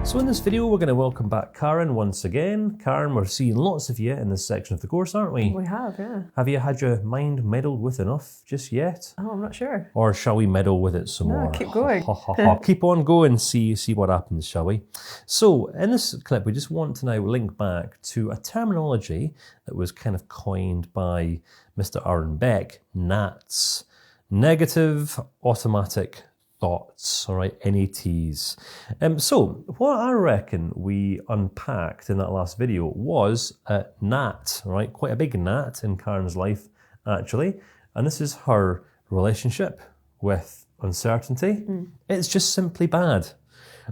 So in this video, we're going to welcome back Karen once again. Karen, we're seeing lots of you in this section of the course, aren't we? We have, yeah. Have you had your mind meddled with enough just yet? Oh, I'm not sure. Or shall we meddle with it some more? Keep going. Keep on going, see what happens, shall we? So in this clip, we just want to now link back to a terminology that was kind of coined by Mr. Aaron Beck, NATs, negative automatic thoughts, all right, NATs. So what I reckon we unpacked in that last video was a NAT, all right, quite a big NAT in Karen's life, actually. And this is her relationship with uncertainty. It's just simply bad.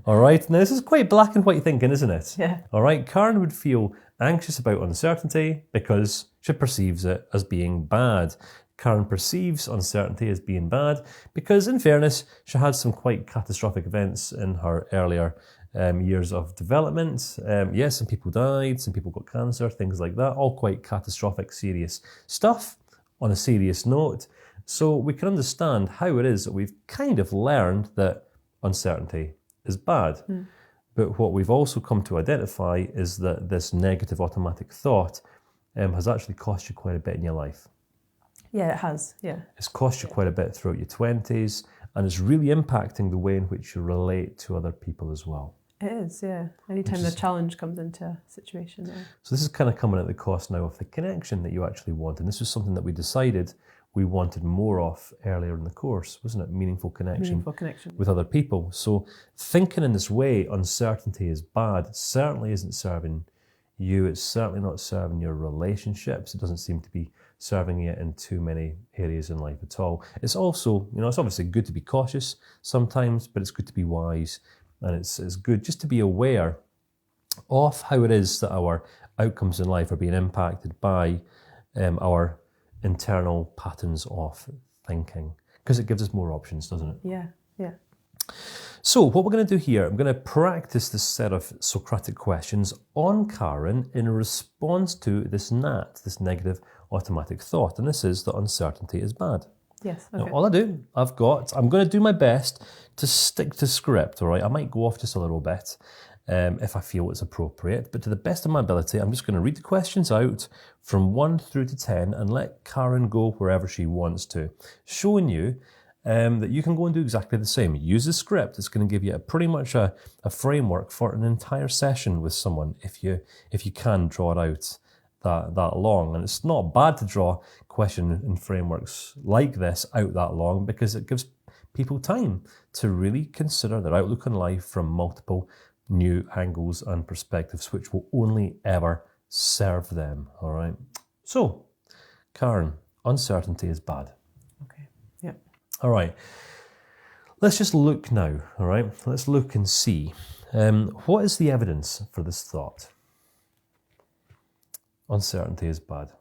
All right, now this is quite black and white thinking, isn't it? Yeah. All right, Karen would feel anxious about uncertainty because she perceives it as being bad. Karen perceives uncertainty as being bad because, in fairness, she had some quite catastrophic events in her earlier years of development. Yes, some people died, some people got cancer, things like that, all quite catastrophic, serious stuff on a serious note. So we can understand how it is that we've kind of learned that uncertainty is bad. But what we've also come to identify is that this negative automatic thought has actually cost you quite a bit in your life. Yeah, it has, yeah. It's cost you quite a bit throughout your 20s, and it's really impacting the way in which you relate to other people as well. It is, yeah. Anytime the challenge comes into a situation. Yeah. So this is kind of coming at the cost now of the connection that you actually want. And this was something that we decided we wanted more of earlier in the course, wasn't it? Meaningful connection with other people. So thinking in this way, uncertainty is bad. It certainly isn't serving you. It's certainly not serving your relationships. It doesn't seem to be serving you in too many areas in life at all. It's also, it's obviously good to be cautious sometimes, but it's good to be wise. And it's good just to be aware of how it is that our outcomes in life are being impacted by our internal patterns of thinking. Because it gives us more options, doesn't it? Yeah, yeah. So what we're going to do here, I'm going to practice this set of Socratic questions on Karen in response to this NAT, this negative automatic thought. And this is that uncertainty is bad. Yes, okay. Now, all I do, I'm going to do my best to stick to script, all right? I might go off just a little bit if I feel it's appropriate, but to the best of my ability, I'm just going to read the questions out from 1 through to 10 and let Karen go wherever she wants to, showing you that you can go and do exactly the same. Use the script. It's going to give you pretty much a framework for an entire session with someone if you can draw it out that long. And it's not bad to draw question and frameworks like this out that long because it gives people time to really consider their outlook on life from multiple new angles and perspectives, which will only ever serve them. All right. So, Karen, uncertainty is bad. Okay. Yeah. All right. Let's just look now. All right. Let's look and see. What is the evidence for this thought? Uncertainty is bad.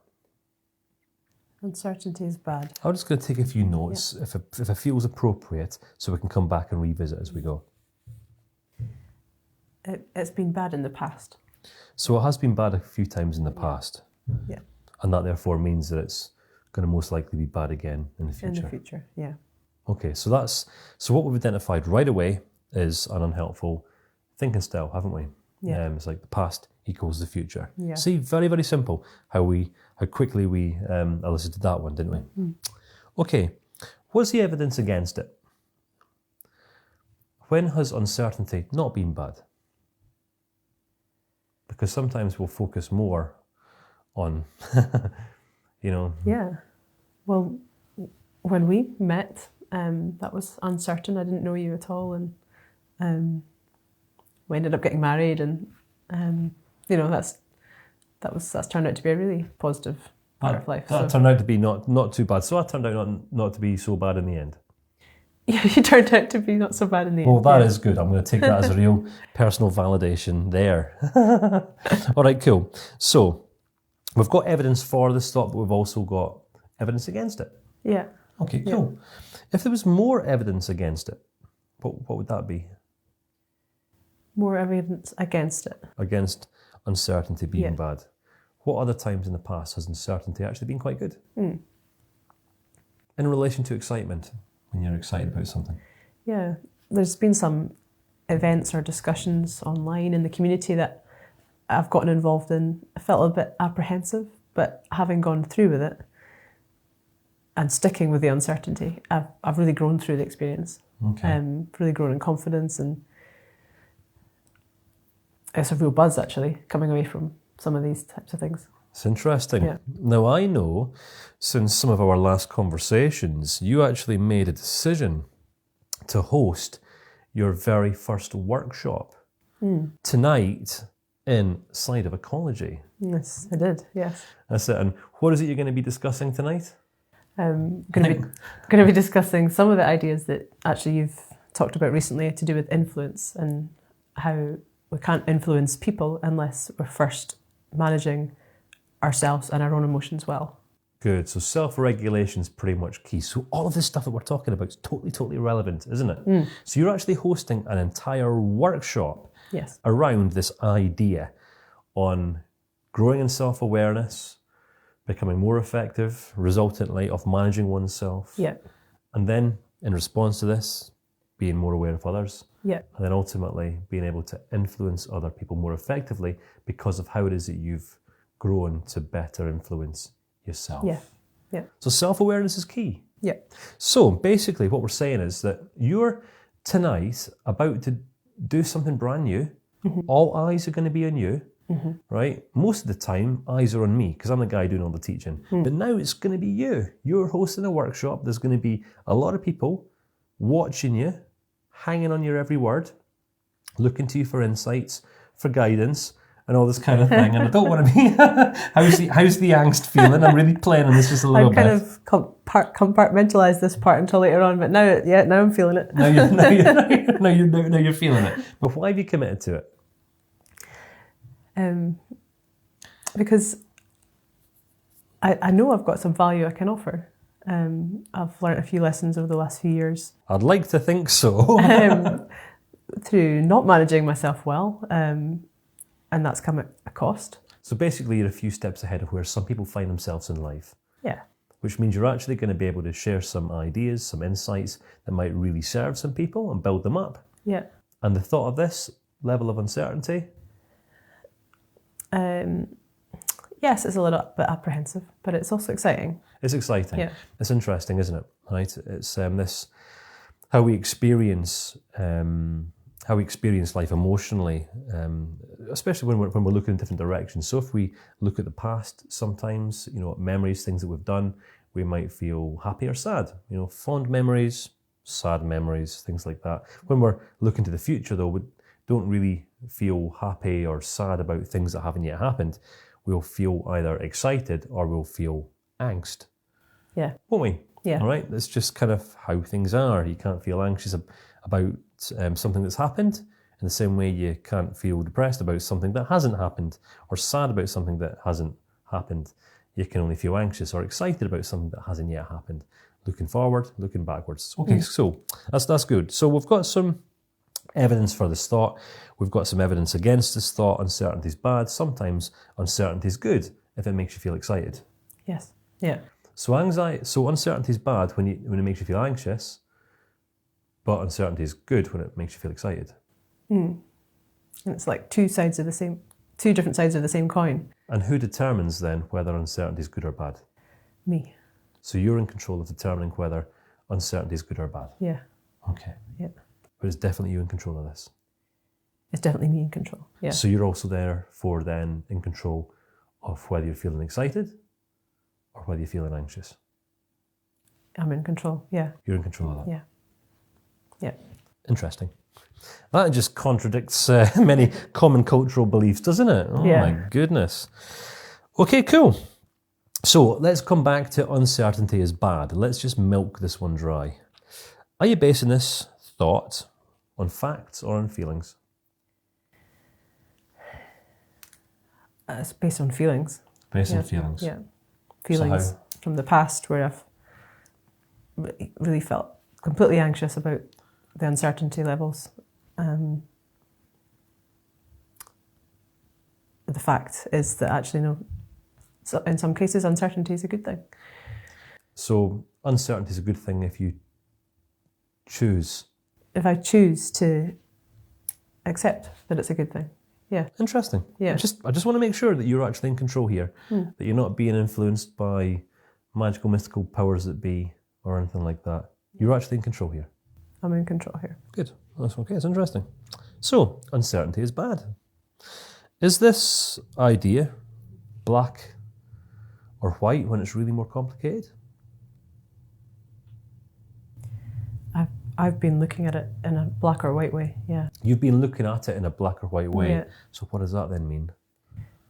Uncertainty is bad. I'm just going to take a few notes if it feels appropriate so we can come back and revisit as we go. It's been bad in the past. So it has been bad a few times in the past. Yeah. And that therefore means that it's going to most likely be bad again in the future. In the future, yeah. Okay, so what we've identified right away is an unhelpful thinking style, haven't we? Yeah. It's like the past equals the future. Yeah. See, very, very simple how quickly we elicited that one, didn't we? Okay, what's the evidence against it? When has uncertainty not been bad? Because sometimes we'll focus more on, Yeah. Well, when we met, that was uncertain. I didn't know you at all, and we ended up getting married, and that's turned out to be a really positive part of life. That turned out to be not too bad. So that turned out not to be so bad in the end. Yeah, you turned out to be not so bad in the end. Well, that is good. I'm going to take that as a real personal validation there. All right, cool. So we've got evidence for this thought, but we've also got evidence against it. Yeah. Okay, cool. Yeah. If there was more evidence against it, what would that be? More evidence against it. Against uncertainty being bad. What other times in the past has uncertainty actually been quite good? In relation to excitement, when you're excited about something. Yeah, there's been some events or discussions online in the community that I've gotten involved in, I felt a bit apprehensive, but having gone through with it and sticking with the uncertainty, I've really grown through the experience. Okay. Really grown in confidence, and it's a real buzz actually coming away from some of these types of things. It's interesting. Yeah. Now, I know since some of our last conversations, you actually made a decision to host your very first workshop tonight inside of ecology. Yes, I did, yes. That's it. And what is it you're going to be discussing tonight? Going to be discussing some of the ideas that actually you've talked about recently to do with influence and how we can't influence people unless we're first managing ourselves and our own emotions well. Good. So self-regulation is pretty much key. So all of this stuff that we're talking about is totally relevant, isn't it? So you're actually hosting an entire workshop Yes. around this idea on growing in self-awareness, becoming more effective, resultantly of managing oneself. Yeah. And then in response to this, being more aware of others. Yeah. And then ultimately being able to influence other people more effectively because of how it is that you've grown to better influence yourself. Yeah. Yeah. So self-awareness is key. Yeah. So basically what we're saying is that you're tonight about to do something brand new. All eyes are going to be on you, right? Most of the time, eyes are on me because I'm the guy doing all the teaching. But now it's going to be you. You're hosting a workshop. There's going to be a lot of people watching you, hanging on your every word, looking to you for insights, for guidance, and all this kind of thing. And I don't want to be... how's the angst feeling? I'm really playing on this just a little bit. I kind of compartmentalised this part until later on, but now I'm feeling it. Now you're feeling it. But why have you committed to it? Because I know I've got some value I can offer. I've learnt a few lessons over the last few years. I'd like to think so. Through not managing myself well, and that's come at a cost. So basically you're a few steps ahead of where some people find themselves in life. Yeah. Which means you're actually going to be able to share some ideas, some insights that might really serve some people and build them up. Yeah. And the thought of this level of uncertainty? Yes, it's a little bit apprehensive, but it's also exciting. It's exciting. Yeah. It's interesting, isn't it? Right? It's this how we experience life emotionally, especially when we're looking in different directions. So if we look at the past, sometimes memories, things that we've done, we might feel happy or sad. Fond memories, sad memories, things like that. When we're looking to the future, though, we don't really feel happy or sad about things that haven't yet happened. We'll feel either excited or we'll feel angst. Yeah. Won't we? Yeah. All right. That's just kind of how things are. You can't feel anxious about something that's happened in the same way you can't feel depressed about something that hasn't happened or sad about something that hasn't happened. You can only feel anxious or excited about something that hasn't yet happened. Looking forward, looking backwards. Okay, so that's good. So we've got some evidence for this thought. We've got some evidence against this thought. Uncertainty is bad. Sometimes uncertainty is good if it makes you feel excited. Yes. Yeah. So uncertainty is bad when it makes you feel anxious, but uncertainty is good when it makes you feel excited. And it's like two different sides of the same coin. And who determines then whether uncertainty is good or bad? Me. So you're in control of determining whether uncertainty is good or bad. Yeah. Okay. Yeah. But it's definitely you in control of this. It's definitely me in control. Yeah. So you're also therefore then in control of whether you're feeling excited or whether you're feeling anxious. I'm in control. Yeah. You're in control of that. Yeah. Yeah. Interesting. That just contradicts many common cultural beliefs, doesn't it? Oh Yeah. my goodness. Okay, cool. So let's come back to uncertainty is bad. Let's just milk this one dry. Are you basing this thought on facts or on feelings? It's based on feelings. Based on feelings. Yeah. Feelings from the past where I've really felt completely anxious about the uncertainty levels. The fact is that actually, no, so in some cases, uncertainty is a good thing. So uncertainty is a good thing if you choose. If I choose to accept that it's a good thing. Yeah. Interesting. Yeah. I just want to make sure that you're actually in control here, that you're not being influenced by magical, mystical powers that be or anything like that. You're actually in control here. I'm in control here. Good. That's okay. It's interesting. So, uncertainty is bad. Is this idea black or white when it's really more complicated? I've been looking at it in a black or white way, yeah. You've been looking at it in a black or white way. Yeah. So what does that then mean?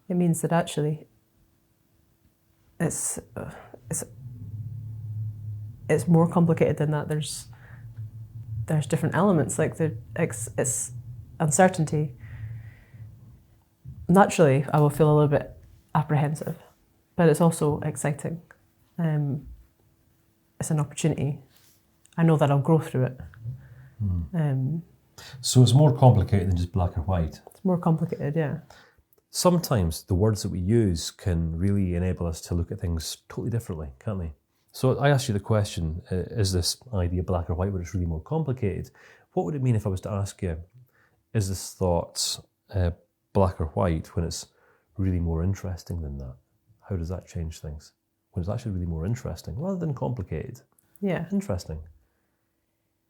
It means that actually it's more complicated than that. There's different elements, like it's uncertainty. Naturally, I will feel a little bit apprehensive, but it's also exciting. It's an opportunity. I know that I'll grow through it. So it's more complicated than just black or white. It's more complicated, yeah. Sometimes the words that we use can really enable us to look at things totally differently, can't they? So I asked you the question, is this idea black or white when it's really more complicated? What would it mean if I was to ask you, is this thought black or white when it's really more interesting than that? How does that change things? When it's actually really more interesting rather than complicated. Yeah. Interesting.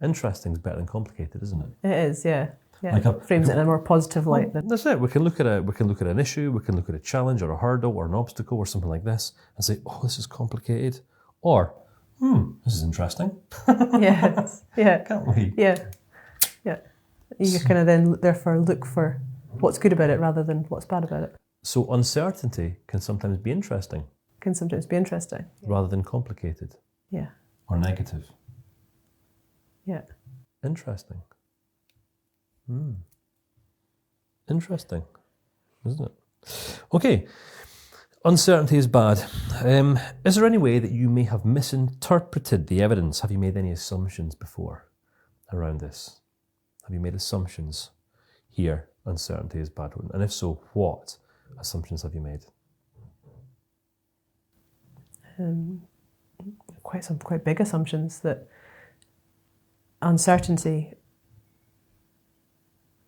Interesting is better than complicated, isn't it? It is, yeah. Yeah. Like frames it in a more positive light. That's it. We can look at an issue, we can look at a challenge or a hurdle or an obstacle or something like this and say, oh, this is complicated. Or, this is interesting. Yes. Yeah. Can't we? Yeah. Yeah. You kind of then therefore look for what's good about it rather than what's bad about it. So uncertainty can sometimes be interesting. Can sometimes be interesting. Rather than complicated. Yeah. Or negative. Yeah. Interesting. Interesting, isn't it? Okay. Uncertainty is bad. Is there any way that you may have misinterpreted the evidence? Have you made any assumptions before around this? Have you made assumptions here? Uncertainty is bad. And if so, what assumptions have you made? Quite big assumptions that uncertainty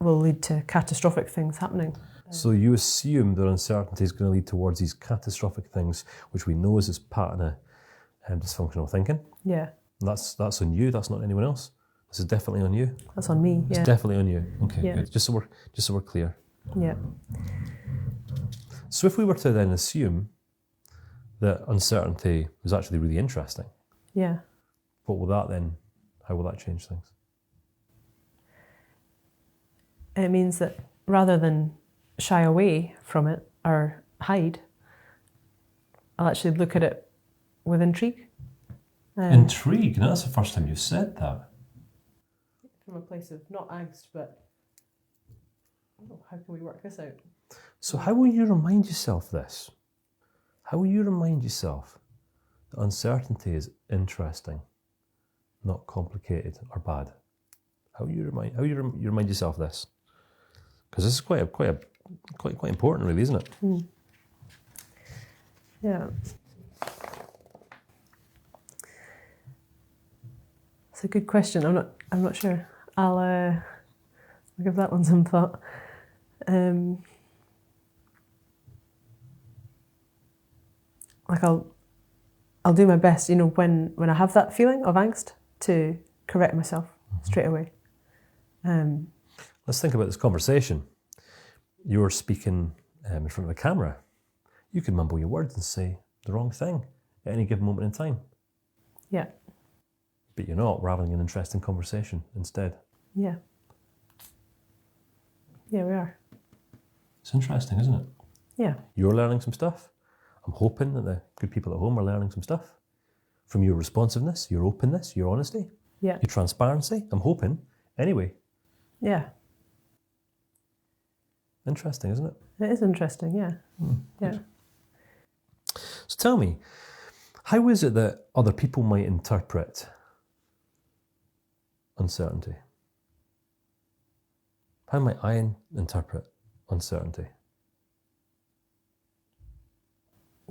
will lead to catastrophic things happening. So you assume that uncertainty is going to lead towards these catastrophic things, which we know is this pattern of dysfunctional thinking. Yeah. And that's on you. That's not anyone else. This is definitely on you. That's on me. Yeah. It's definitely on you. Okay, Yeah. good. Just so we're clear. Yeah. So if we were to then assume that uncertainty was actually really interesting, Yeah. what will that then? How will that change things? It means that rather than shy away from it or hide, I'll actually look at it with intrigue. Intrigue? No, that's the first time you've said that. From a place of not angst, but how can we work this out? So how will you remind yourself this? How will you remind yourself that uncertainty is interesting, not complicated or bad? How you remind yourself this? Because this is quite important, really, isn't it? Yeah. It's a good question. I'm not sure. I'll give that one some thought. I'll do my best, when I have that feeling of angst, to correct myself straight away. Let's think about this conversation. You're speaking in front of a camera. You can mumble your words and say the wrong thing at any given moment in time. Yeah. But you're not. We're having an interesting conversation instead. Yeah. Yeah, we are. It's interesting, isn't it? Yeah. You're learning some stuff. I'm hoping that the good people at home are learning some stuff from your responsiveness, your openness, your honesty, Yeah. your transparency. I'm hoping. Anyway, Yeah. interesting, isn't it? It is interesting, yeah. Yeah. So tell me, how is it that other people might interpret uncertainty? How might I interpret uncertainty?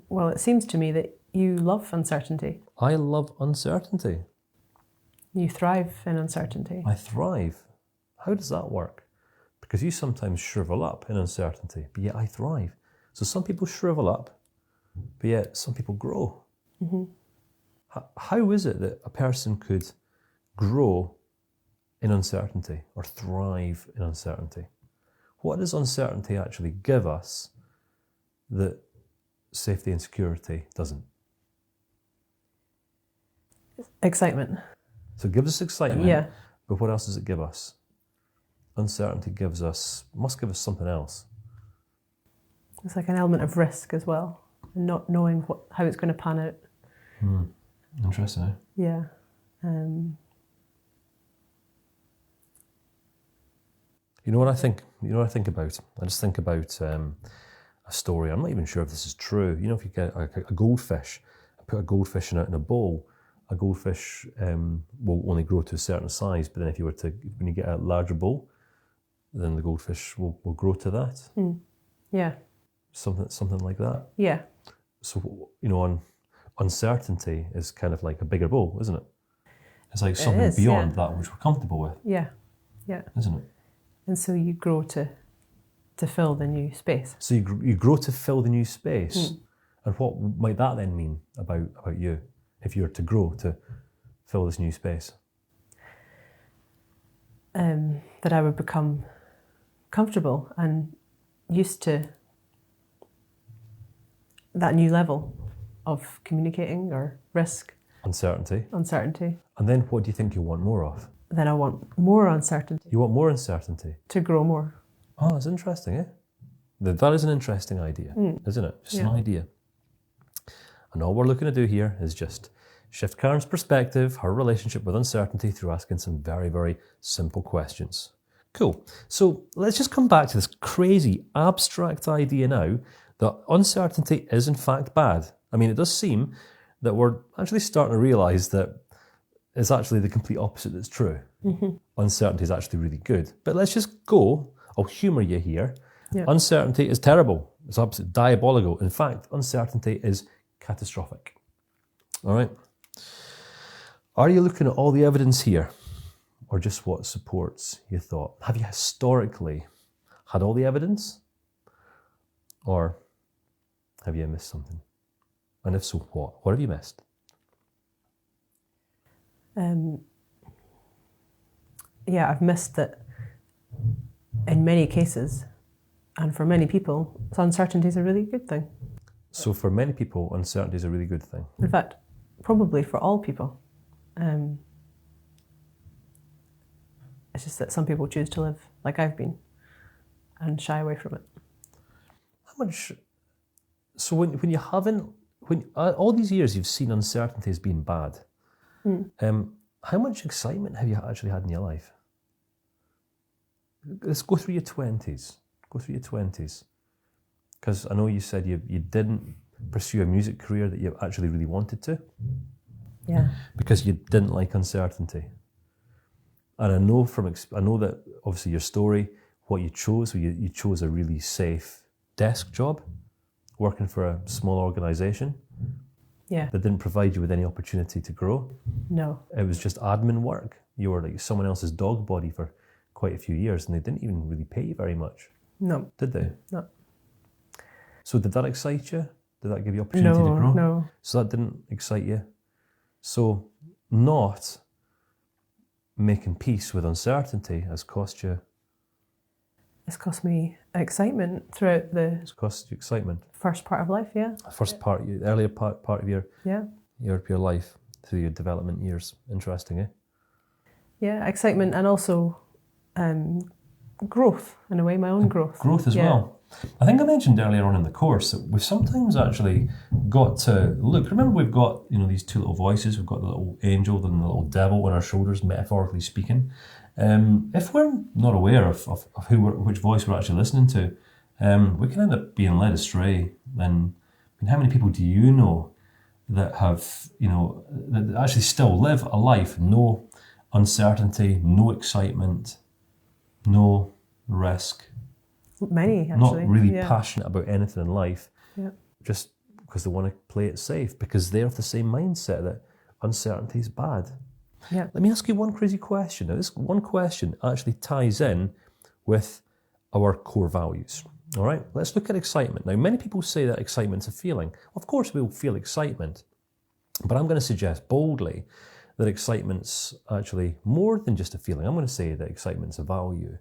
Well, it seems to me that you love uncertainty. I love uncertainty. You thrive in uncertainty. I thrive. How does that work? Because you sometimes shrivel up in uncertainty, but yet I thrive. So some people shrivel up, but yet some people grow. Mm-hmm. How is it that a person could grow in uncertainty or thrive in uncertainty? What does uncertainty actually give us that safety and security doesn't? Excitement. So it gives us excitement, Yeah. but what else does it give us? Uncertainty must give us something else. It's like an element of risk as well, and not knowing how it's going to pan out. Interesting, eh? Yeah. You know what I think? You know what I think about? I just think about a story. I'm not even sure if this is true. You know, if you get a goldfish, put a goldfish in a bowl, a goldfish will only grow to a certain size. But then when you get a larger bowl, then the goldfish will grow to that. Yeah. Something like that. Yeah. So, you know, uncertainty is kind of like a bigger bowl, isn't it? It's like something beyond that which we're comfortable with. Yeah. Yeah. Isn't it? And so you grow to fill the new space. So you grow to fill the new space. And what might that then mean about you if you were to grow to fill this new space? That I would become comfortable and used to that new level of communicating or risk. Uncertainty. And then what do you think you want more of? Then I want more uncertainty. You want more uncertainty? To grow more. Oh, that's interesting, eh? That is an interesting idea, isn't it? Just an idea. And all we're looking to do here is just shift Karen's perspective, her relationship with uncertainty, through asking some very, very simple questions. Cool. So let's just come back to this crazy abstract idea now that uncertainty is in fact bad. I mean, it does seem that we're actually starting to realise that it's actually the complete opposite that's true. Uncertainty is actually really good. But let's just go, I'll humour you here. Yeah. Uncertainty is terrible. It's absolutely diabolical. In fact, uncertainty is catastrophic. All right? Are you looking at all the evidence here, or just what supports your thought? Have you historically had all the evidence, or have you missed something? And if so, what? What have you missed? Yeah, I've missed that in many cases, and for many people, uncertainty is a really good thing. So for many people, uncertainty is a really good thing. In fact, probably for all people. It's just that some people choose to live like I've been and shy away from it. How much? So when you haven't, all these years you've seen uncertainty as being bad, how much excitement have you actually had in your life? Let's go through your 20s. Because I know you said you didn't pursue a music career that you actually really wanted to. Yeah. Because you didn't like uncertainty. And I know that obviously your story, what you chose, you chose a really safe desk job, working for a small organisation. Yeah. That didn't provide you with any opportunity to grow. No. It was just admin work. You were like someone else's dog body for quite a few years, and they didn't even really pay you very much. No. Did they? No. So did that excite you? Did that give you opportunity to grow? No. So that didn't excite you? So not making peace with uncertainty has cost you? It's cost me excitement throughout the... It's cost you excitement? First part of life, yeah. Earlier part of your life, through your development years. Interesting, eh? Yeah, excitement, and also growth, in a way, my own growth. Growth as well. I think I mentioned earlier on in the course that we've sometimes actually got to look. Remember, we've got these two little voices. We've got the little angel and the little devil on our shoulders, metaphorically speaking. If we're not aware of which voice we're actually listening to, we can end up being led astray. And how many people do you know that have that actually still live a life, no uncertainty, no excitement, no risk? Many, actually. Not really passionate about anything in life, just because they want to play it safe, because they're of the same mindset that uncertainty is bad. Yeah. Let me ask you one crazy question. Now, this one question actually ties in with our core values. All right, let's look at excitement. Now, many people say that excitement's a feeling. Of course, we'll feel excitement, but I'm going to suggest boldly that excitement's actually more than just a feeling. I'm going to say that excitement's a value.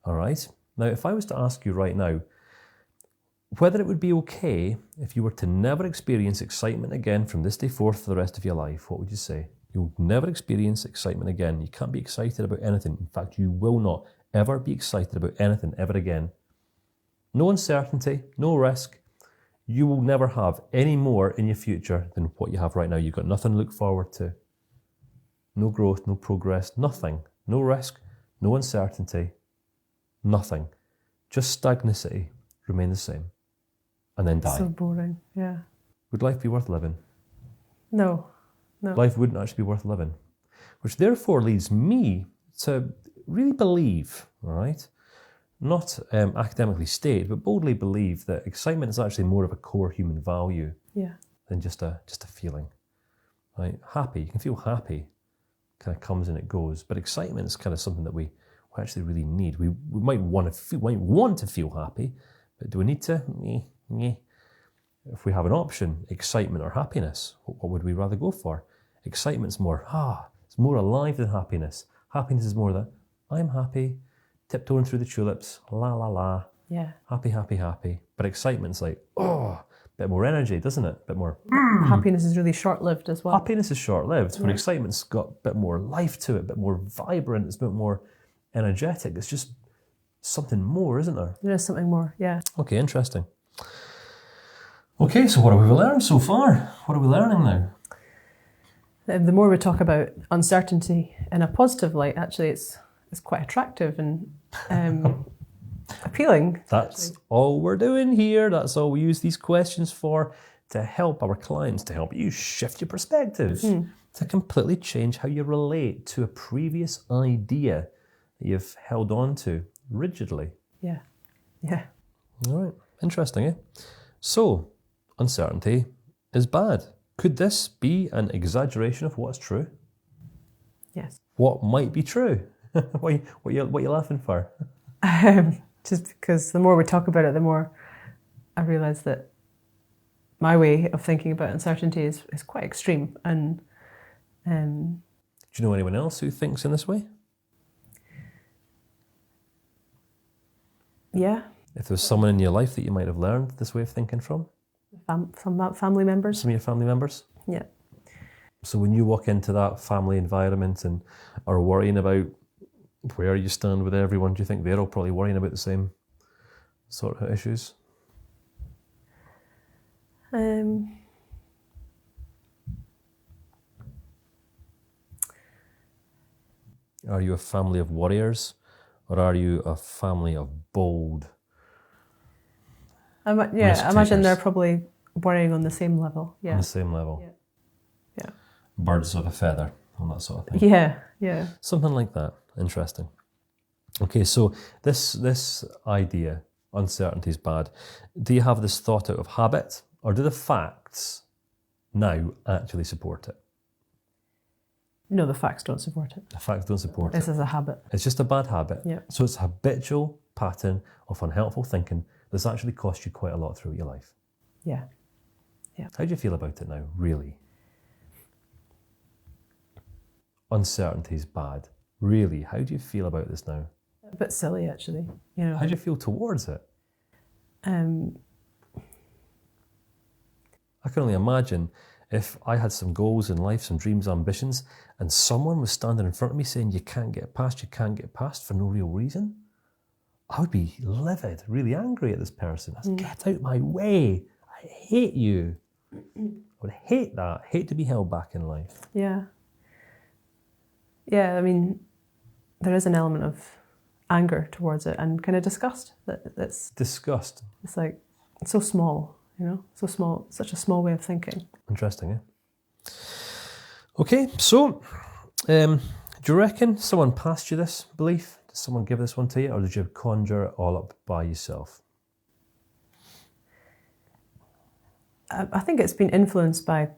All right. Now, if I was to ask you right now whether it would be okay if you were to never experience excitement again from this day forth for the rest of your life, what would you say? You'll never experience excitement again. You can't be excited about anything. In fact, you will not ever be excited about anything ever again. No uncertainty, no risk. You will never have any more in your future than what you have right now. You've got nothing to look forward to. No growth, no progress, nothing. No risk, no uncertainty, nothing. Just stagnancy, remain the same. And then die. So boring, yeah. Would life be worth living? No. Life wouldn't actually be worth living. Which therefore leads me to really believe, all right, not academically state, but boldly believe that excitement is actually more of a core human value than just a feeling. Right? Happy, you can feel happy, kind of comes and it goes, but excitement is kind of something that we actually really need. We might want to feel happy, but do we need to? If we have an option, excitement or happiness, what would we rather go for? Excitement's more, it's more alive than happiness. Happiness is more that I'm happy, tiptoeing through the tulips, la la la. Yeah. Happy, happy, happy. But excitement's like, a bit more energy, doesn't it? A bit more. Happiness is really short-lived as well. Happiness is short-lived, but excitement's got a bit more life to it, a bit more vibrant, it's a bit more energetic. It's just something more, isn't there? There is something more, yeah. Okay, interesting. Okay, so what have we learned so far? What are we learning now? The more we talk about uncertainty in a positive light, actually, it's quite attractive and appealing. That's all we're doing here. That's all we use these questions for, to help our clients, to help you shift your perspectives, to completely change how you relate to a previous idea that you've held on to rigidly. Yeah. All right, interesting, eh? So, uncertainty is bad. Could this be an exaggeration of what's true? Yes. What might be true? What are you laughing for? Just because the more we talk about it, the more I realise that my way of thinking about uncertainty is quite extreme. And do you know anyone else who thinks in this way? Yeah. If there's someone in your life that you might have learned this way of thinking from? Some family members. Some of your family members? Yeah. So when you walk into that family environment and are worrying about where you stand with everyone, do you think they're all probably worrying about the same sort of issues? Are you a family of warriors, or are you a family of bold? I imagine they're probably worrying on the same level. Yeah. On the same level. Yeah. Birds of a feather, and that sort of thing. Yeah. Something like that. Interesting. Okay, so this idea, uncertainty is bad. Do you have this thought out of habit, or do the facts now actually support it? No, the facts don't support it. The facts don't support it. This is a habit. It's just a bad habit. Yeah. So it's a habitual pattern of unhelpful thinking that's actually cost you quite a lot throughout your life. Yeah. How do you feel about it now, really? Uncertainty is bad. Really, how do you feel about this now? A bit silly, actually. How do you feel towards it? I can only imagine if I had some goals in life, some dreams, ambitions, and someone was standing in front of me saying, you can't get past for no real reason. I would be livid, really angry at this person. I'd say, get out my way. I hate you. I would hate that. Hate to be held back in life. Yeah. Yeah, I mean, there is an element of anger towards it and kind of disgust. Disgust. It's like, it's so small, so small, such a small way of thinking. Interesting, eh? Okay, so do you reckon someone passed you this belief? Did someone give this one to you, or did you conjure it all up by yourself? I think it's been influenced by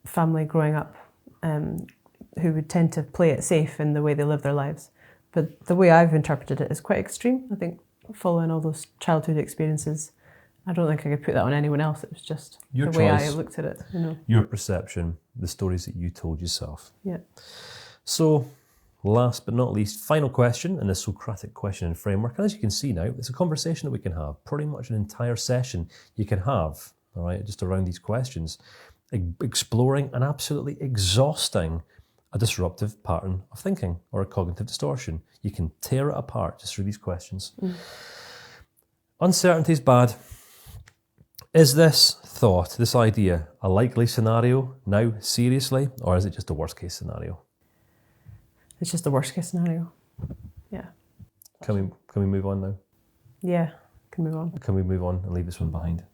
family growing up, who would tend to play it safe in the way they live their lives. But the way I've interpreted it is quite extreme. I think following all those childhood experiences, I don't think I could put that on anyone else. It was just Your the way I choice. looked at it. Your perception, the stories that you told yourself. Yeah. So, last but not least, final question in the Socratic question and framework. And as you can see now, it's a conversation that we can have. Pretty much an entire session you can have, all right, just around these questions, exploring and absolutely exhausting a disruptive pattern of thinking or a cognitive distortion. You can tear it apart just through these questions. Uncertainty is bad. Is this thought, this idea, a likely scenario now, seriously, or is it just a worst case scenario? It's just the worst case scenario. Yeah. Can we move on now? Yeah, can move on. Can we move on and leave this one behind?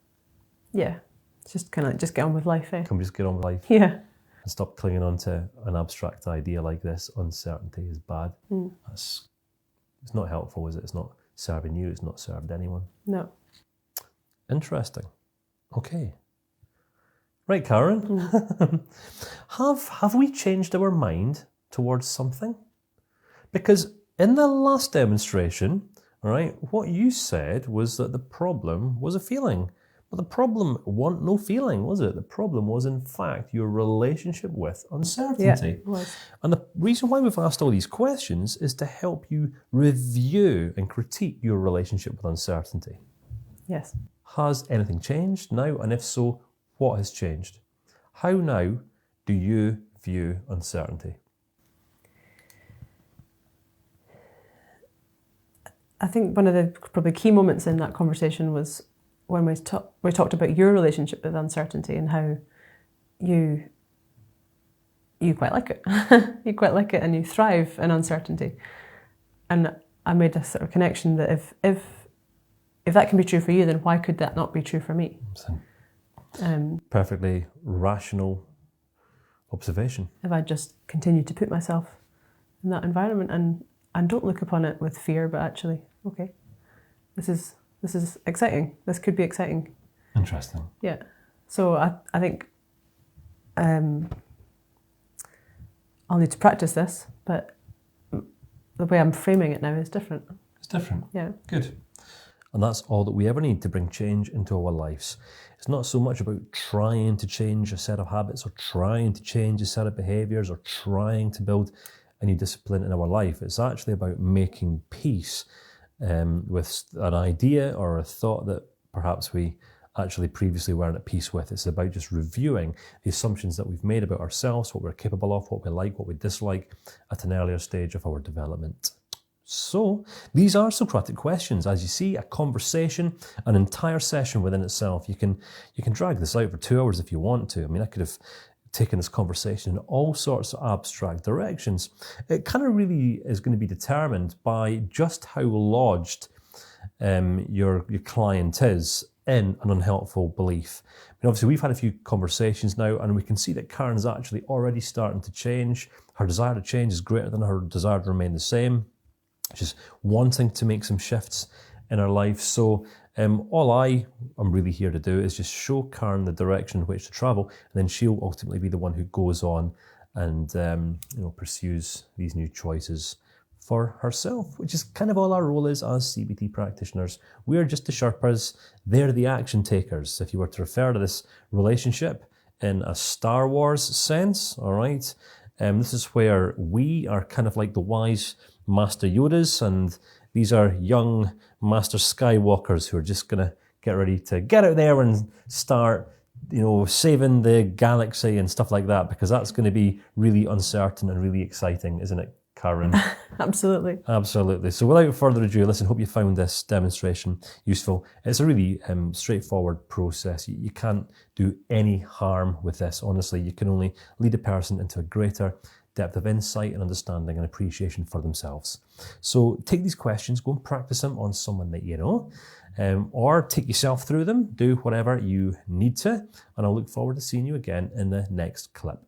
Yeah. It's just kind of like, just get on with life, eh? Can we just get on with life Yeah. and stop clinging on to an abstract idea like this? Uncertainty is bad. It's not helpful, is it? It's not serving you. It's not served anyone. No. Interesting. Okay. Right, Karen. Have we changed our mind towards something? Because in the last demonstration, all right, what you said was that the problem was a feeling. But the problem wasn't no feeling, was it? The problem was, in fact, your relationship with uncertainty. Yeah, it was. And the reason why we've asked all these questions is to help you review and critique your relationship with uncertainty. Yes. Has anything changed now? And if so, what has changed? How now do you view uncertainty? I think one of the probably key moments in that conversation was when we talked about your relationship with uncertainty and how you quite like it. You quite like it and you thrive in uncertainty. And I made a sort of connection that if that can be true for you, then why could that not be true for me? Perfectly rational observation. If I just continue to put myself in that environment and don't look upon it with fear, but actually, okay, this is exciting. This could be exciting. Interesting. Yeah. So I think I'll need to practice this, but the way I'm framing it now is different. It's different. Yeah. Good. And that's all that we ever need to bring change into our lives. It's not so much about trying to change a set of habits or trying to change a set of behaviours or trying to build a new discipline in our life. It's actually about making peace with an idea or a thought that perhaps we actually previously weren't at peace with. It's about just reviewing the assumptions that we've made about ourselves, what we're capable of, what we like, what we dislike at an earlier stage of our development. So, these are Socratic questions. As you see, a conversation, an entire session within itself. You can drag this out for 2 hours if you want to. I mean, I could have taken this conversation in all sorts of abstract directions. It kind of really is going to be determined by just how lodged your client is in an unhelpful belief. I mean, obviously, we've had a few conversations now, and we can see that Karen's actually already starting to change. Her desire to change is greater than her desire to remain the same. She's wanting to make some shifts in her life. So all I am really here to do is just show Karen the direction in which to travel, and then she'll ultimately be the one who goes on and pursues these new choices for herself, which is kind of all our role is as CBT practitioners. We're just the Sherpas, they're the action takers. If you were to refer to this relationship in a Star Wars sense, all right, this is where we are kind of like the wise Master Yodas, and these are young Master Skywalkers who are just going to get ready to get out there and start, saving the galaxy and stuff like that, because that's going to be really uncertain and really exciting, isn't it, Karen? Absolutely. Absolutely. So without further ado, listen, hope you found this demonstration useful. It's a really straightforward process. You can't do any harm with this, honestly. You can only lead a person into a greater depth of insight and understanding and appreciation for themselves. So take these questions, go and practice them on someone that you know, or take yourself through them, do whatever you need to, and I'll look forward to seeing you again in the next clip.